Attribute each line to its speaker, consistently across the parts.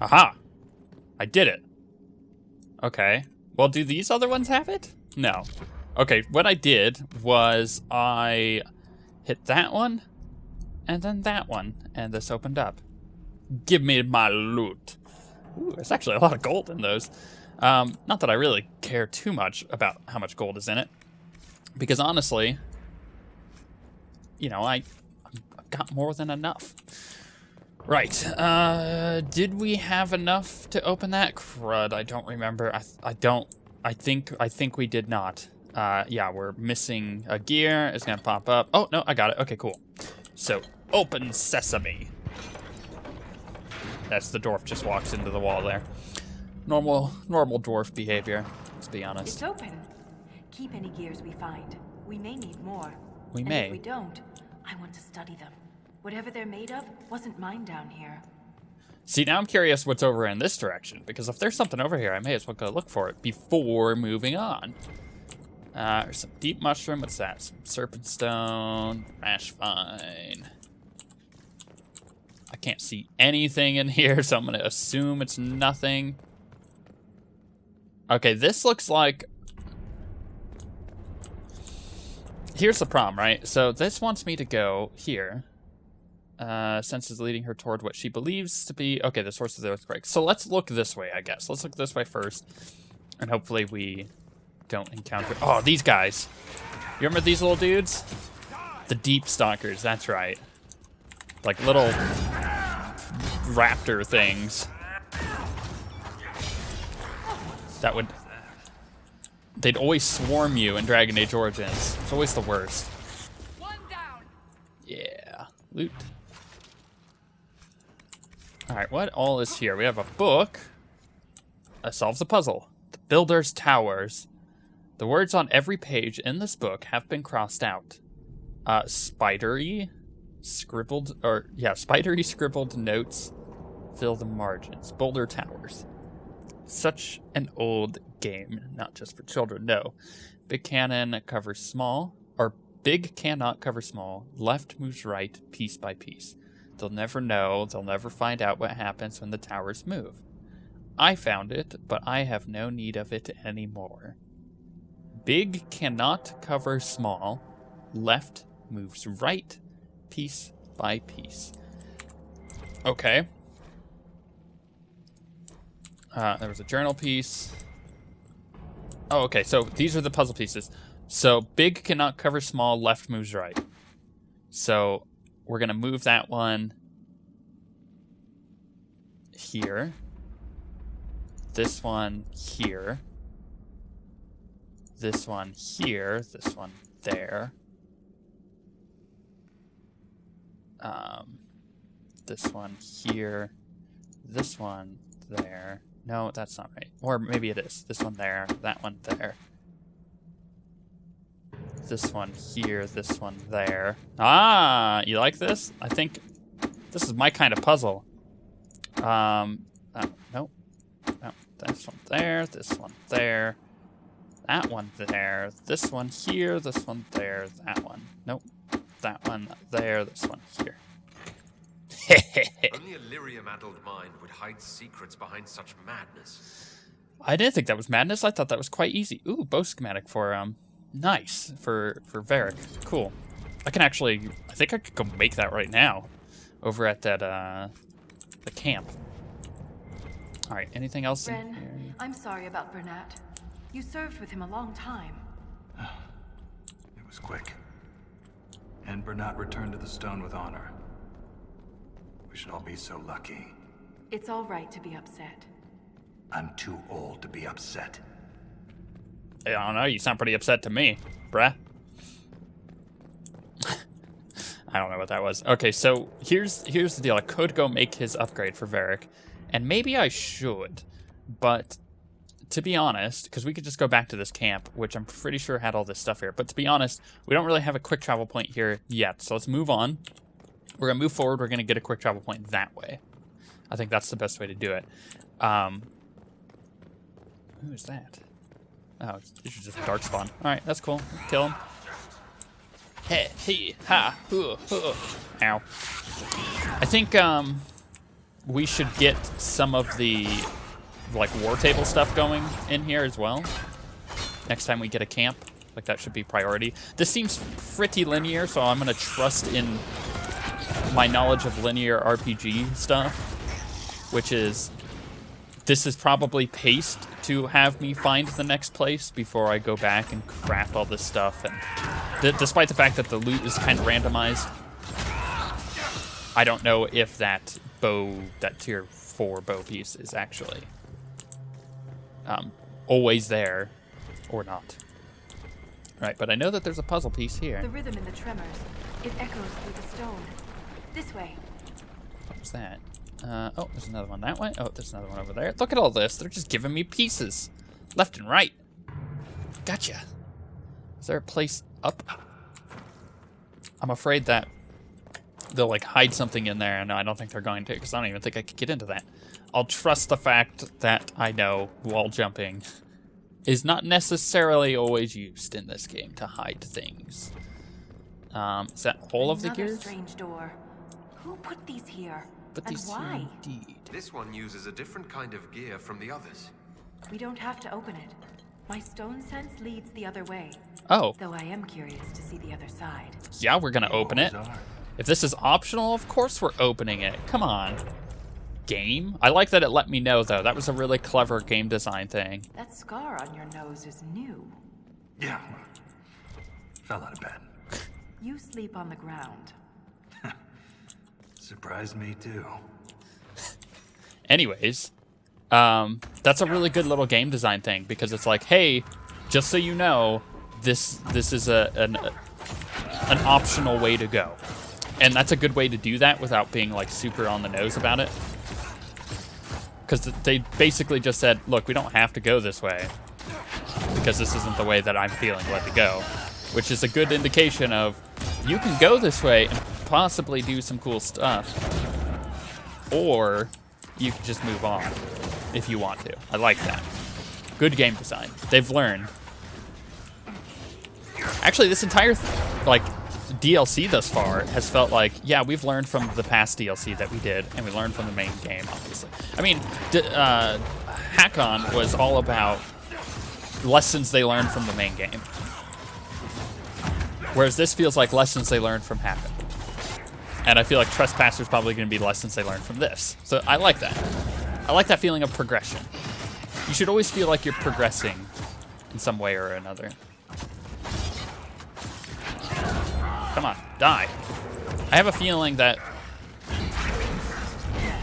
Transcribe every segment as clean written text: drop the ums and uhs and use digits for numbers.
Speaker 1: Aha! I did it. Okay. Well, do these other ones have it? No. Okay, what I did was I hit that one, and then that one, and this opened up. Give me my loot. Ooh, there's actually a lot of gold in those. Not that I really care too much about how much gold is in it, because honestly, you know, I've got more than enough. Right, did we have enough to open that? Crud, I don't remember. I think we did not. Yeah, we're missing a gear. It's gonna pop up. Oh, no, I got it. Okay, cool. So, open sesame. That's the dwarf just walks into the wall there. Normal dwarf behavior, let's be honest.
Speaker 2: It's open. Keep any gears we find. We may need more.
Speaker 1: We
Speaker 2: and
Speaker 1: may.
Speaker 2: If we don't, I want to study them. Whatever they're made of wasn't mine down here.
Speaker 1: See, now I'm curious what's over in this direction, because if there's something over here, I may as well go look for it before moving on. There's some deep mushroom. What's that? Some serpent stone, ash vine. I can't see anything in here, so I'm gonna assume it's nothing. Okay, this looks like... Here's the problem, right? So this wants me to go here. Senses leading her toward what she believes to be... Okay, the source of the earthquake. So let's look this way, I guess. Let's look this way first. And hopefully we don't encounter... Oh, these guys. You remember these little dudes? The deep stalkers, that's right. Like little raptor things. That would... They'd always swarm you in Dragon Age Origins. It's always the worst.
Speaker 3: One down.
Speaker 1: Yeah. Loot. Alright, what all is here? We have a book. Solves the puzzle. The Builder's Towers. The words on every page in this book have been crossed out. Spidery scribbled notes fill the margins. Boulder Towers. Such an old game, not just for children, no. Big cannon covers small, or big cannot cover small. Left moves right, piece by piece. They'll never know, they'll never find out what happens when the towers move. I found it, but I have no need of it anymore. Big cannot cover small. Left moves right, piece by piece. Okay. There was a journal piece. Oh, okay, so these are the puzzle pieces. So big cannot cover small, left moves right. So we're gonna move that one here. This one here. This one here. This one there. This one here. This one there. No, that's not right. Or maybe it is. This one there. That one there. This one here. This one there. Ah, you like this? I think this is my kind of puzzle. Nope. No, this one there. This one there. That one there. This one here. This one there. That one. Nope. That one there. This one here.
Speaker 4: Only a lyrium-addled mind would hide secrets behind such madness.
Speaker 1: I didn't think that was madness. I thought that was quite easy. Ooh, bow schematic for nice for Varric. Cool. I can actually. I think I could go make that right now, over at that the camp. All right. Anything else?
Speaker 2: Ren, I'm sorry about Bernat. You served with him a long time.
Speaker 5: It was quick. And Bernat returned to the stone with honor. We should all be so lucky.
Speaker 2: It's all right to be upset.
Speaker 5: I'm too old to be upset.
Speaker 1: I don't know. You sound pretty upset to me, bruh. I don't know what that was. Okay, so here's the deal. I could go make his upgrade for Varric, and maybe I should, but to be honest, because we could just go back to this camp, which I'm pretty sure had all this stuff here, but to be honest, we don't really have a quick travel point here yet, so let's move on. We're going to move forward. We're going to get a quick travel point that way. I think that's the best way to do it. Who is that? Oh, this is just Darkspawn. All right, that's cool. Kill him. Hey, he, ha, hoo, hoo. Ow. I think we should get some of the like war table stuff going in here as well. Next time we get a camp, like that should be priority. This seems pretty linear, so I'm gonna trust in my knowledge of linear RPG stuff, which is this is probably paced to have me find the next place before I go back and craft all this stuff. And despite the fact that the loot is kind of randomized, I don't know if that bow, that tier 4 bow piece is actually always there or not. Right, but I know that there's a puzzle piece here.
Speaker 2: The rhythm in the tremors. It echoes through the stone. This way.
Speaker 1: What's that? Oh, there's another one that way. Oh, there's another one over there. Look at all this. They're just giving me pieces. Left and right. Gotcha. Is there a place up? I'm afraid that they'll like hide something in there. No, I don't think they're going to, because I don't even think I could get into that. I'll trust the fact that I know wall jumping is not necessarily always used in this game to hide things. Is that all of the gears?
Speaker 2: Strange door. Who put these here?
Speaker 1: But
Speaker 2: And
Speaker 1: these
Speaker 2: why?
Speaker 1: here indeed.
Speaker 4: This one uses a different kind of gear from the others.
Speaker 2: We don't have to open it. My stone sense leads the other way.
Speaker 1: Oh,
Speaker 2: Though I am curious to see the other side.
Speaker 1: yeah, we're gonna open it. If this is optional, of course we're opening it. Come on. Game? I like that it let me know, though. That was a really clever game design thing.
Speaker 2: That scar on your nose is new.
Speaker 5: Yeah. Fell out of bed.
Speaker 2: You sleep on the ground.
Speaker 5: Surprised me too.
Speaker 1: Anyways, that's a really good little game design thing, because it's like, hey, just so you know, this is an optional way to go. And that's a good way to do that without being like super on the nose about it. Because they basically just said, look, we don't have to go this way, because this isn't the way that I'm feeling led to go. Which is a good indication of, you can go this way and possibly do some cool stuff. Or you can just move on if you want to. I like that. Good game design. They've learned. Actually, this entire DLC thus far has felt like, yeah, we've learned from the past DLC that we did, and we learned from the main game, obviously. I mean, Hack-On was all about lessons they learned from the main game. Whereas this feels like lessons they learned from Hack-On. And I feel like Trespasser's probably going to be lessons they learned from this. So I like that. I like that feeling of progression. You should always feel like you're progressing in some way or another. Come on, die. I have a feeling that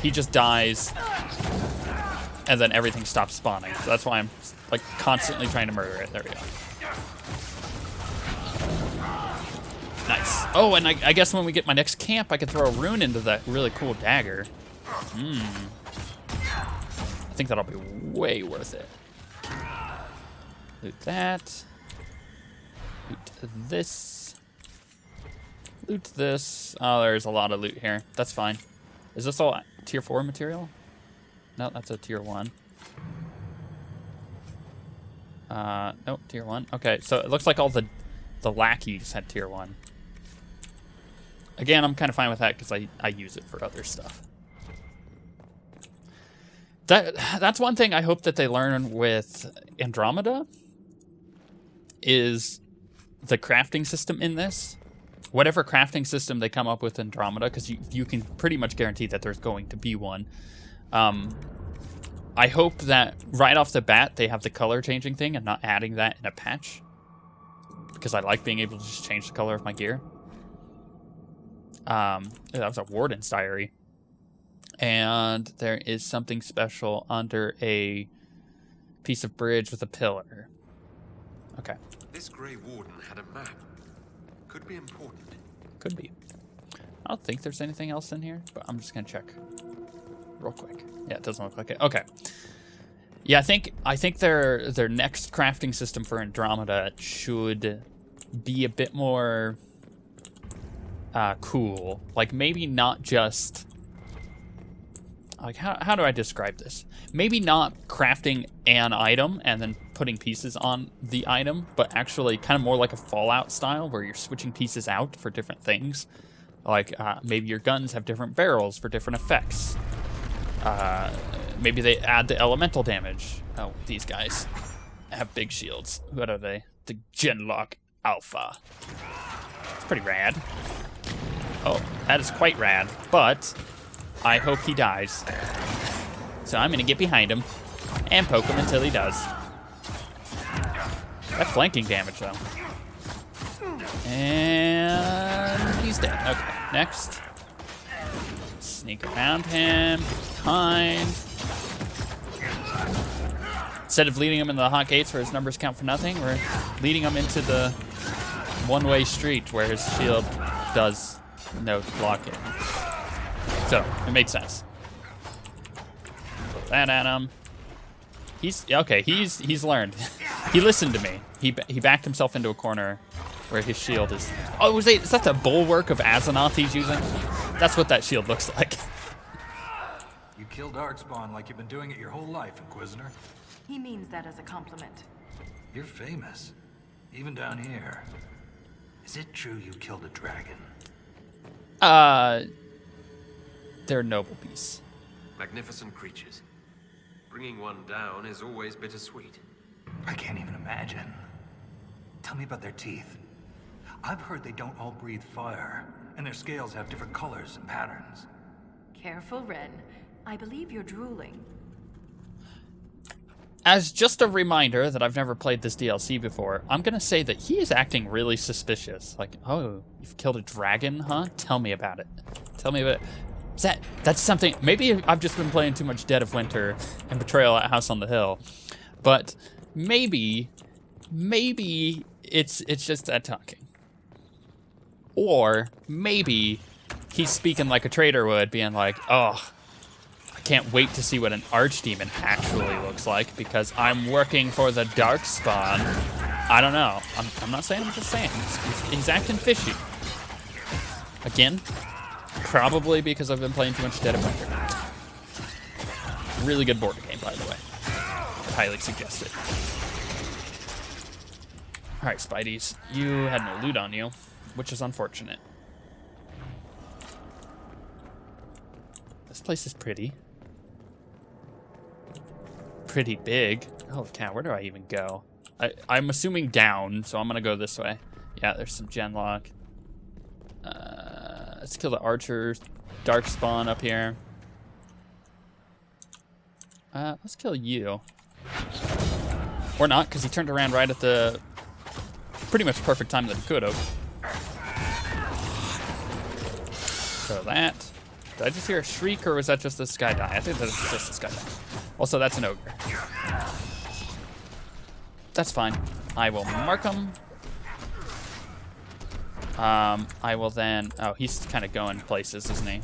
Speaker 1: he just dies and then everything stops spawning. So that's why I'm like constantly trying to murder it. There we go. Nice. Oh, and I guess when we get my next camp, I can throw a rune into that really cool dagger. I think that'll be way worth it. Loot that. Loot this. Loot this. Oh, there's a lot of loot here. That's fine. Is this all tier 4 material? No, that's a tier 1. Nope, tier 1. Okay, so it looks like all the lackeys had tier 1. Again, I'm kind of fine with that because I use it for other stuff. That's one thing I hope that they learn with Andromeda is the crafting system in this. Whatever crafting system they come up with in Andromeda, because you can pretty much guarantee that there's going to be one. I hope that right off the bat they have the color changing thing and not adding that in a patch. Because I like being able to just change the color of my gear. That was a Warden's Diary. And there is something special under a piece of bridge with a pillar. Okay.
Speaker 4: This Grey Warden had a map. Could be important.
Speaker 1: Could be. I don't think there's anything else in here, but I'm just gonna check real quick. Yeah, it doesn't look like it. Okay. Yeah, I think their next crafting system for Andromeda should be a bit more cool. Like maybe not just like how do I describe this? Maybe not crafting an item and then putting pieces on the item, but actually kind of more like a Fallout style where you're switching pieces out for different things. Like maybe your guns have different barrels for different effects. Maybe they add the elemental damage. Oh, these guys have big shields. What are they? The Genlock Alpha. It's pretty rad. Oh, that is quite rad, but I hope he dies. So I'm gonna get behind him and poke him until he does. That flanking damage, though. And he's dead. Okay, next. Sneak around him, behind. Instead of leading him into the hot gates where his numbers count for nothing, we're leading him into the one-way street where his shield does no blocking. So, it makes sense. Throw that at him. He's learned. He listened to me. He backed himself into a corner where his shield is... Oh, is that the bulwark of Azeroth he's using? That's what that shield looks like.
Speaker 5: You killed Darkspawn like you've been doing it your whole life, Inquisitor.
Speaker 2: He means that as a compliment.
Speaker 5: You're famous, even down here. Is it true you killed a dragon?
Speaker 1: They're noble beasts.
Speaker 4: Magnificent creatures. Bringing one down is always bittersweet.
Speaker 5: I can't even imagine. Tell me about their teeth. I've heard they don't all breathe fire, and their scales have different colors and patterns.
Speaker 2: Careful, Ren. I believe you're drooling.
Speaker 1: As just a reminder that I've never played this DLC before, I'm gonna say that he is acting really suspicious. Like, oh, you've killed a dragon, huh? Tell me about it. Tell me about it. That's something... Maybe I've just been playing too much Dead of Winter and Betrayal at House on the Hill. But maybe it's just that talking. Or maybe he's speaking like a traitor would, being like, oh, I can't wait to see what an archdemon actually looks like because I'm working for the Darkspawn. I don't know. I'm not saying, I'm just saying. He's acting fishy. Again, probably because I've been playing too much Dead of Winter. Really good board game, by the way. Highly suggest it. Alright, Spideys. You had no loot on you, which is unfortunate. This place is pretty. Pretty big. Holy cow, where do I even go? I'm assuming down, so I'm gonna go this way. Yeah, there's some genlock. Let's kill the archers. Darkspawn up here. Let's kill you. Or not, because he turned around right at the pretty much perfect time that he could have. So that. Did I just hear a shriek, or was that just the sky die? I think that's just the sky die. Also, that's an ogre. That's fine. I will mark him. I will then... Oh, he's kind of going places, isn't he?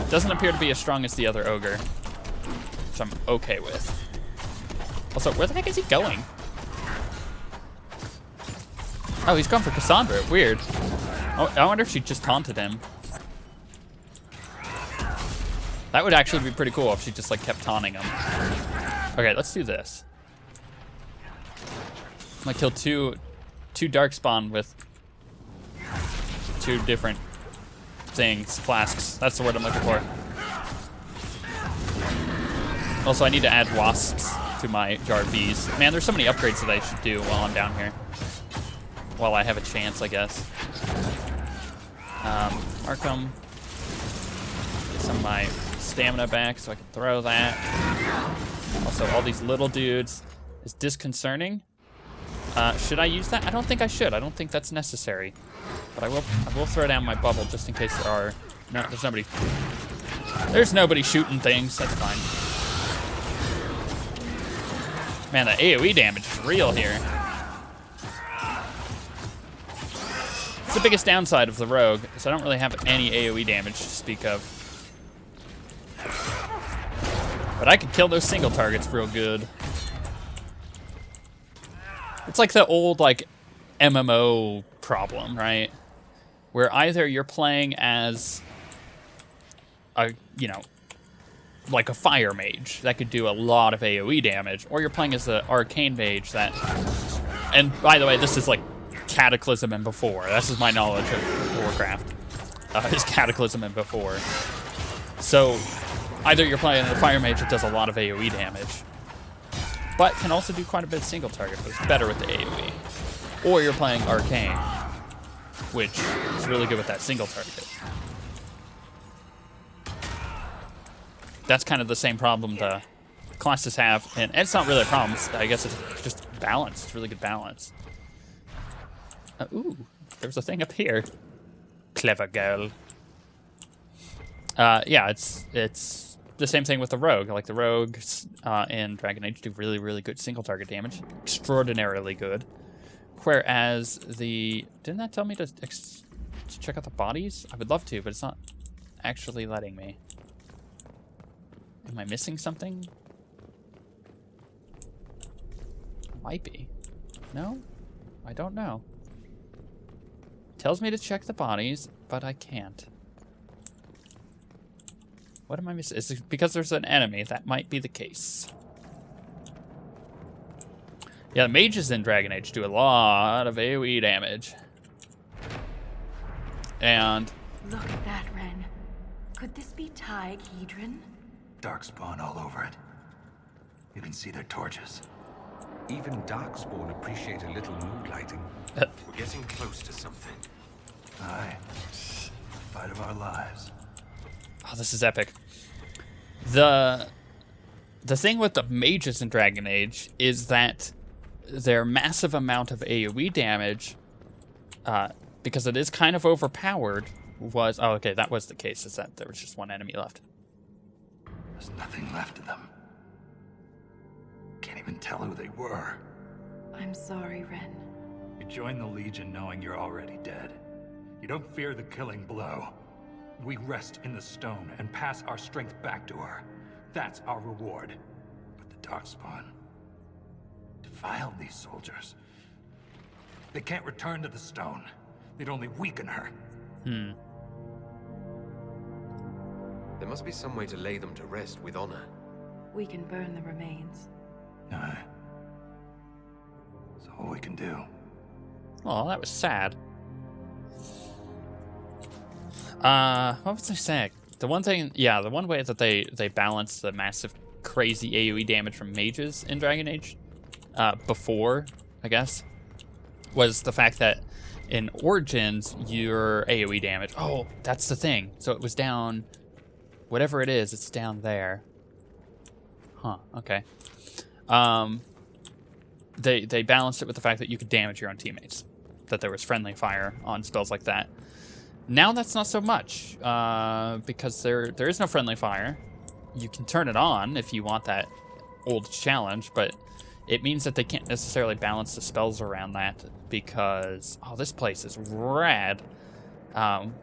Speaker 1: Doesn't appear to be as strong as the other ogre, which I'm okay with. Also, where the heck is he going? Oh, he's going for Cassandra. Weird. Oh, I wonder if she just taunted him. That would actually be pretty cool if she just, like, kept taunting him. Okay, let's do this. I'm gonna kill two Darkspawn with 2 different things. Flasks. That's the word I'm looking for. Also, I need to add wasps to my jar of bees. Man, there's so many upgrades that I should do while I'm down here. While I have a chance, I guess. Mark them. Get some of my stamina back so I can throw that. Also, all these little dudes is disconcerting. Should I use that? I don't think I should. I don't think that's necessary. But I will throw down my bubble just in case there are... No, there's nobody. There's nobody shooting things. That's fine. Man, the AoE damage is real here. It's the biggest downside of the rogue, is I don't really have any AoE damage to speak of. But I can kill those single targets real good. It's like the old, like, MMO problem, right? Where either you're playing as a, you know, like a fire mage that could do a lot of AoE damage, or you're playing as the arcane mage that. And by the way, this is like Cataclysm and before. This is my knowledge of Warcraft. Is Cataclysm and before. So either you're playing the fire mage that does a lot of AoE damage, but can also do quite a bit of single target, but it's better with the AoE. Or you're playing arcane, which is really good with that single target. That's kind of the same problem the classes have, and it's not really a problem. I guess it's just balance. It's really good balance. Ooh, there's a thing up here. Clever girl. Yeah, it's the same thing with the rogue. Like the rogues in Dragon Age do really, really good single target damage, extraordinarily good. Whereas didn't that tell me to check out the bodies? I would love to, but it's not actually letting me. Am I missing something? Might be. No? I don't know. Tells me to check the bodies, but I can't. What am I missing? Is it because there's an enemy? That might be the case. Yeah, the mages in Dragon Age do a lot of AoE damage. And...
Speaker 2: Look at that, Ren. Could this be Hedron?
Speaker 5: Darkspawn all over it. You can see their torches.
Speaker 4: Even Darkspawn appreciate a little moonlighting. We're getting close to something.
Speaker 5: Aye. Fight of our lives.
Speaker 1: Oh, this is epic. The thing with the mages in Dragon Age is that their massive amount of AoE damage, because it is kind of overpowered, was... Oh, okay, that was the case, is that there was just one enemy left.
Speaker 5: There's nothing left of them. Can't even tell who they were.
Speaker 2: I'm sorry, Ren.
Speaker 5: You join the Legion knowing you're already dead. You don't fear the killing blow. We rest in the stone and pass our strength back to her. That's our reward. But the Darkspawn defiled these soldiers. They can't return to the stone. They'd only weaken her.
Speaker 4: There must be some way to lay them to rest with honor.
Speaker 2: We can burn the remains.
Speaker 5: Aye. That's all we can do.
Speaker 1: Oh, that was sad. What was I saying? The one thing, yeah, the one way that they balance the massive, crazy AoE damage from mages in Dragon Age, before, I guess, was the fact that in Origins, your AoE damage, oh, that's the thing. So it was down, whatever it is, it's down there. Huh, okay. They balanced it with the fact that you could damage your own teammates, that there was friendly fire on spells like that. Now that's not so much, because there is no friendly fire. You can turn it on if you want that old challenge, but it means that they can't necessarily balance the spells around that because, oh, this place is rad,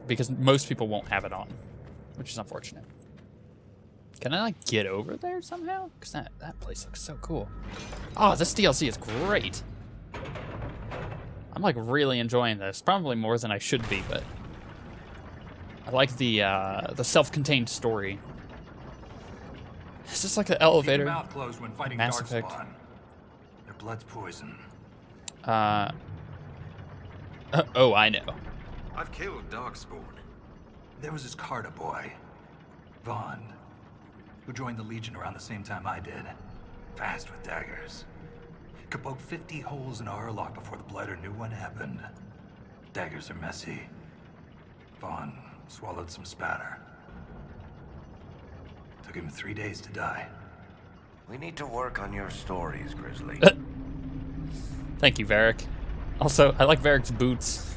Speaker 1: because most people won't have it on, which is unfortunate. Can I, like, get over there somehow? Because that place looks so cool. Oh, this DLC is great. I'm, like, really enjoying this. Probably more than I should be, but I like the self-contained story. It's just like an elevator.
Speaker 5: Keep your mouth closed when fighting
Speaker 1: Mass Effect.
Speaker 5: Darkspawn. Their blood's poison.
Speaker 1: Oh, I know.
Speaker 4: I've killed Darkspawn.
Speaker 5: There was this Carter boy, Vaughn, who joined the Legion around the same time I did. Fast with daggers. Could poke 50 holes in a Hurlock before the Blighter knew what happened. Daggers are messy. Vaughn swallowed some spatter. Took him 3 days to die.
Speaker 3: We need to work on your stories, Grizzly.
Speaker 1: Thank you, Varric. Also, I like Varric's boots.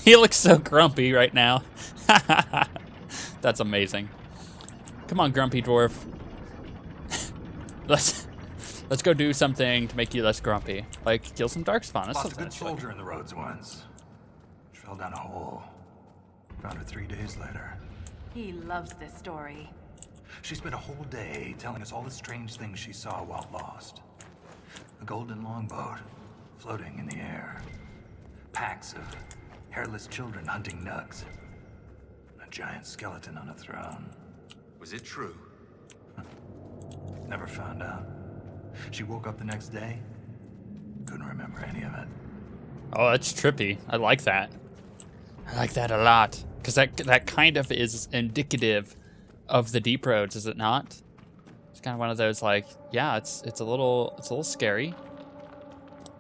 Speaker 1: He looks so grumpy right now. That's amazing. Come on, grumpy dwarf. Let's go do something to make you less grumpy. Like, kill some Darkspawn. That's
Speaker 5: Lost a
Speaker 1: something.
Speaker 5: good soldier in the roads once. She fell down a hole. Found her 3 days later.
Speaker 2: He loves this story.
Speaker 5: She spent a whole day telling us all the strange things she saw while lost. A golden longboat floating in the air. Packs of hairless children hunting nugs. A giant skeleton on a throne.
Speaker 4: Was it true?
Speaker 5: Never found out. She woke up the next day, couldn't remember any of it.
Speaker 1: Oh, that's trippy. I like that. I like that a lot. Because that kind of is indicative of the deep roads, is it not? It's kind of one of those like, yeah, it's a little scary.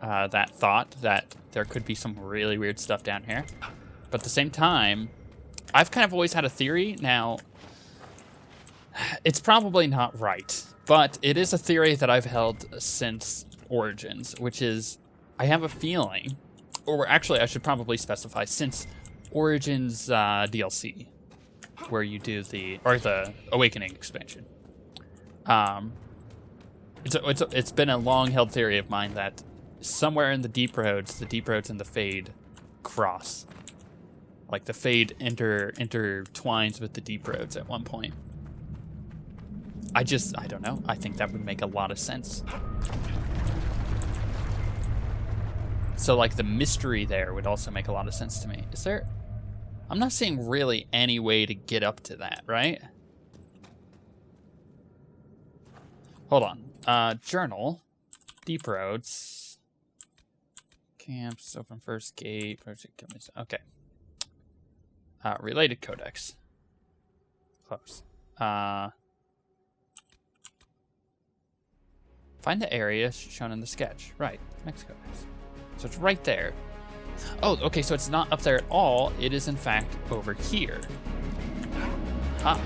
Speaker 1: That thought that there could be some really weird stuff down here. But at the same time, I've kind of always had a theory. Now, it's probably not right, but it is a theory that I've held since Origins, which is, I have a feeling, or actually I should probably specify, since Origins DLC, where you do the Awakening expansion. It's been a long-held theory of mine that somewhere in the deep roads and the Fade cross. Like the Fade intertwines with the deep roads at one point. I don't know. I think that would make a lot of sense. So like the mystery there would also make a lot of sense to me. Is there... I'm not seeing really any way to get up to that, right? Hold on. Journal. Deep roads. Camps. Open first gate. Okay. Related codex. Close. Find the area shown in the sketch. Right. Mexico. So it's right there. Oh, okay, so it's not up there at all. It is, in fact, over here. Ah.